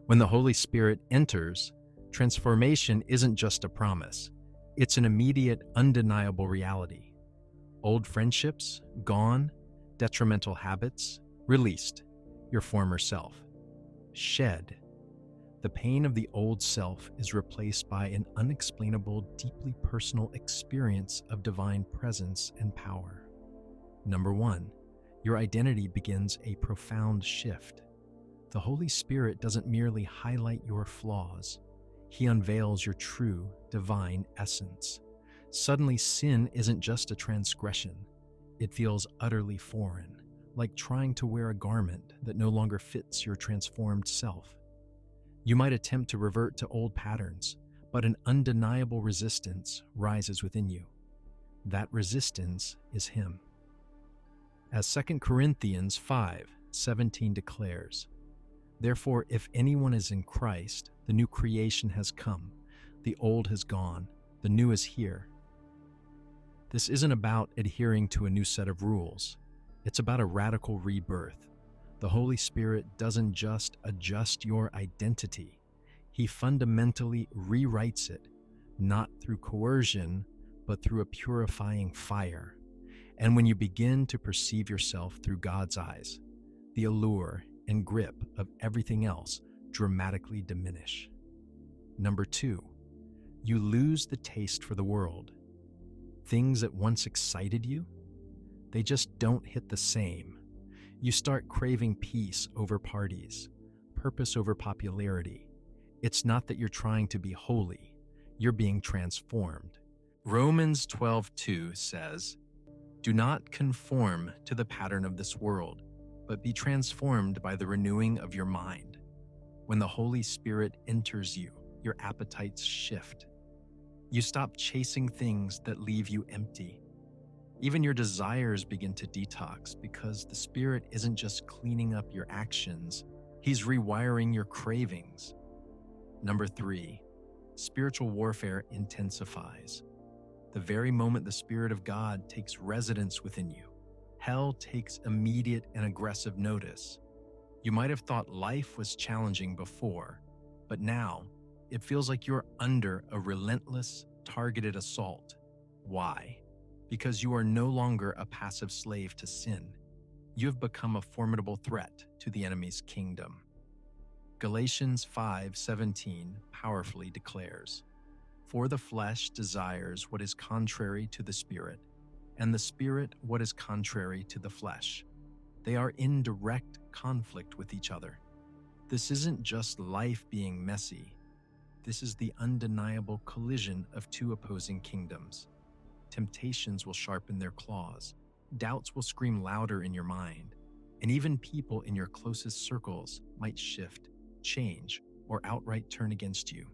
When the Holy Spirit enters, transformation isn't just a promise, it's an immediate, undeniable reality. Old friendships, gone. Detrimental habits, released. Your former self, shed. The pain of the old self is replaced by an unexplainable, deeply personal experience of divine presence and power. Number 1, your identity begins a profound shift. The Holy Spirit doesn't merely highlight your flaws, He unveils your true, divine essence. Suddenly, sin isn't just a transgression. It feels utterly foreign, like trying to wear a garment that no longer fits your transformed self. You might attempt to revert to old patterns, but an undeniable resistance rises within you. That resistance is Him. As 2 Corinthians 5:17 declares, "Therefore, if anyone is in Christ, the new creation has come, the old has gone, the new is here." This isn't about adhering to a new set of rules. It's about a radical rebirth. The Holy Spirit doesn't just adjust your identity. He fundamentally rewrites it, not through coercion, but through a purifying fire. And when you begin to perceive yourself through God's eyes, the allure and grip of everything else dramatically diminish. Number 2, you lose the taste for the world. Things that once excited you, they just don't hit the same. You start craving peace over parties, purpose over popularity. It's not that you're trying to be holy, you're being transformed. Romans 12:2 says, "Do not conform to the pattern of this world, but be transformed by the renewing of your mind." When the Holy Spirit enters you, your appetites shift. You stop chasing things that leave you empty. Even your desires begin to detox because the Spirit isn't just cleaning up your actions, He's rewiring your cravings. Number 3, spiritual warfare intensifies. The very moment the Spirit of God takes residence within you, hell takes immediate and aggressive notice. You might have thought life was challenging before, but now it feels like you're under a relentless, targeted assault. Why? Because you are no longer a passive slave to sin. You have become a formidable threat to the enemy's kingdom. Galatians 5:17 powerfully declares, "For the flesh desires what is contrary to the Spirit, and the Spirit what is contrary to the flesh. They are in direct conflict with each other." This isn't just life being messy. This is the undeniable collision of two opposing kingdoms. Temptations will sharpen their claws, doubts will scream louder in your mind, and even people in your closest circles might shift, change, or outright turn against you.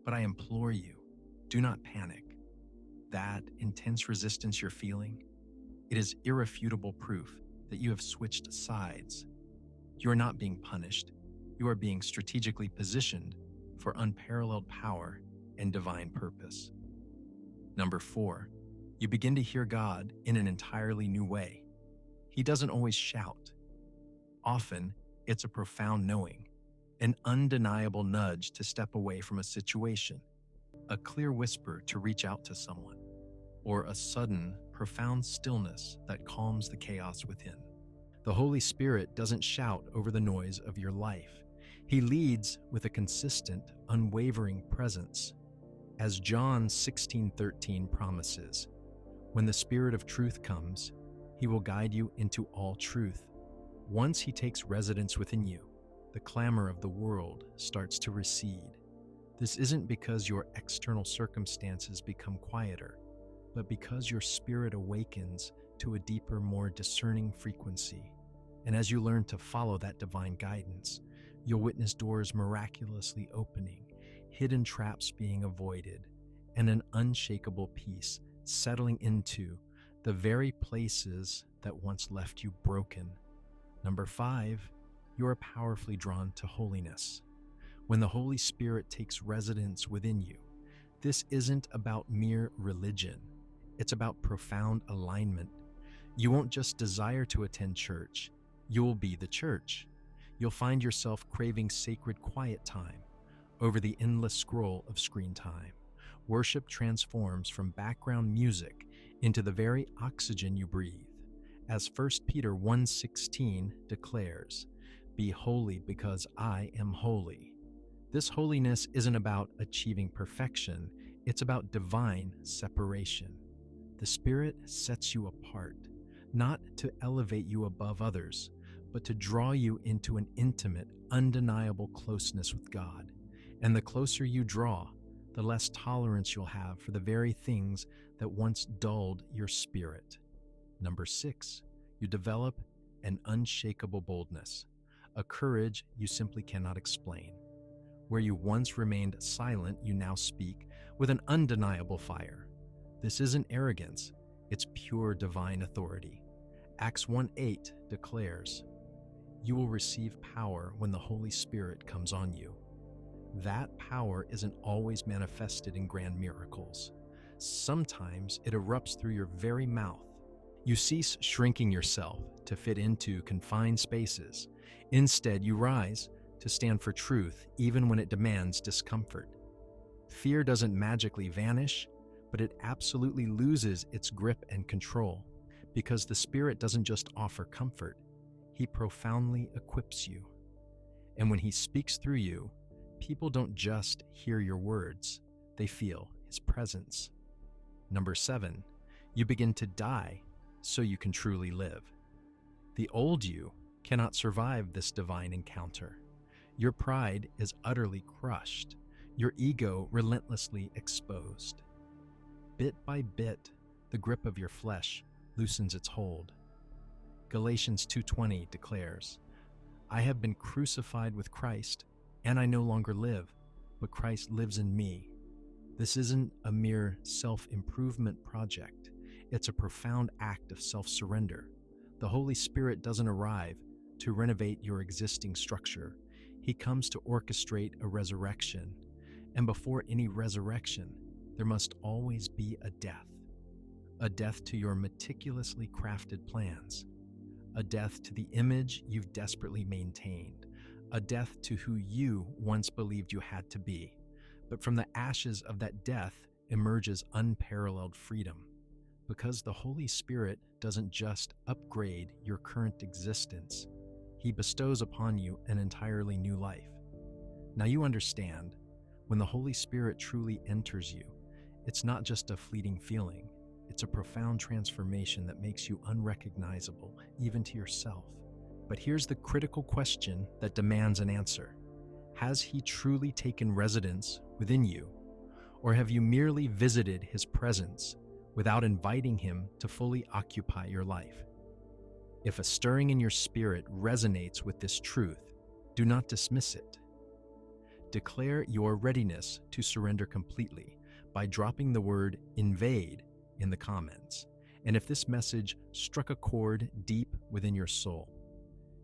But I implore you, do not panic. That intense resistance you're feeling, it is irrefutable proof that you have switched sides. You are not being punished. You are being strategically positioned for unparalleled power and divine purpose. Number 4, you begin to hear God in an entirely new way. He doesn't always shout. Often, it's a profound knowing, an undeniable nudge to step away from a situation, a clear whisper to reach out to someone, or a sudden, profound stillness that calms the chaos within. The Holy Spirit doesn't shout over the noise of your life. He leads with a consistent, unwavering presence. As John 16:13 promises, "When the Spirit of truth comes, He will guide you into all truth." Once He takes residence within you, the clamor of the world starts to recede. This isn't because your external circumstances become quieter, but because your spirit awakens to a deeper, more discerning frequency. And as you learn to follow that divine guidance, you'll witness doors miraculously opening, hidden traps being avoided, and an unshakable peace settling into the very places that once left you broken. Number 5, you are powerfully drawn to holiness. When the Holy Spirit takes residence within you, this isn't about mere religion. It's about profound alignment. You won't just desire to attend church, you will be the church. You'll find yourself craving sacred quiet time over the endless scroll of screen time. Worship transforms from background music into the very oxygen you breathe. As 1 Peter 1:16 declares, "Be holy because I am holy." This holiness isn't about achieving perfection, it's about divine separation. The Spirit sets you apart, not to elevate you above others, but to draw you into an intimate, undeniable closeness with God. And the closer you draw, the less tolerance you'll have for the very things that once dulled your spirit. Number 6, you develop an unshakable boldness, a courage you simply cannot explain. Where you once remained silent, you now speak with an undeniable fire. This isn't arrogance, it's pure divine authority. Acts 1:8 declares, "You will receive power when the Holy Spirit comes on you." That power isn't always manifested in grand miracles. Sometimes it erupts through your very mouth. You cease shrinking yourself to fit into confined spaces. Instead, you rise to stand for truth even when it demands discomfort. Fear doesn't magically vanish, but it absolutely loses its grip and control, because the Spirit doesn't just offer comfort, He profoundly equips you. And when He speaks through you, people don't just hear your words, they feel His presence. Number 7, you begin to die so you can truly live. The old you cannot survive this divine encounter. Your pride is utterly crushed, your ego relentlessly exposed. Bit by bit, the grip of your flesh loosens its hold. Galatians 2:20 declares, "I have been crucified with Christ, and I no longer live, but Christ lives in me." This isn't a mere self-improvement project. It's a profound act of self-surrender. The Holy Spirit doesn't arrive to renovate your existing structure. He comes to orchestrate a resurrection. And before any resurrection, there must always be a death to your meticulously crafted plans, a death to the image you've desperately maintained, a death to who you once believed you had to be. But from the ashes of that death emerges unparalleled freedom, because the Holy Spirit doesn't just upgrade your current existence, He bestows upon you an entirely new life. Now you understand, when the Holy Spirit truly enters you, it's not just a fleeting feeling, it's a profound transformation that makes you unrecognizable, even to yourself. But here's the critical question that demands an answer. Has He truly taken residence within you? Or have you merely visited His presence without inviting Him to fully occupy your life? If a stirring in your spirit resonates with this truth, do not dismiss it. Declare your readiness to surrender completely by dropping the word invade in the comments. And if this message struck a chord deep within your soul,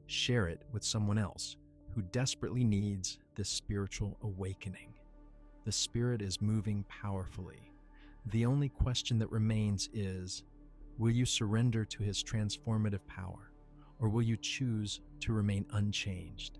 share it with someone else who desperately needs this spiritual awakening. The Spirit is moving powerfully. The only question that remains is, will you surrender to His transformative power, or will you choose to remain unchanged?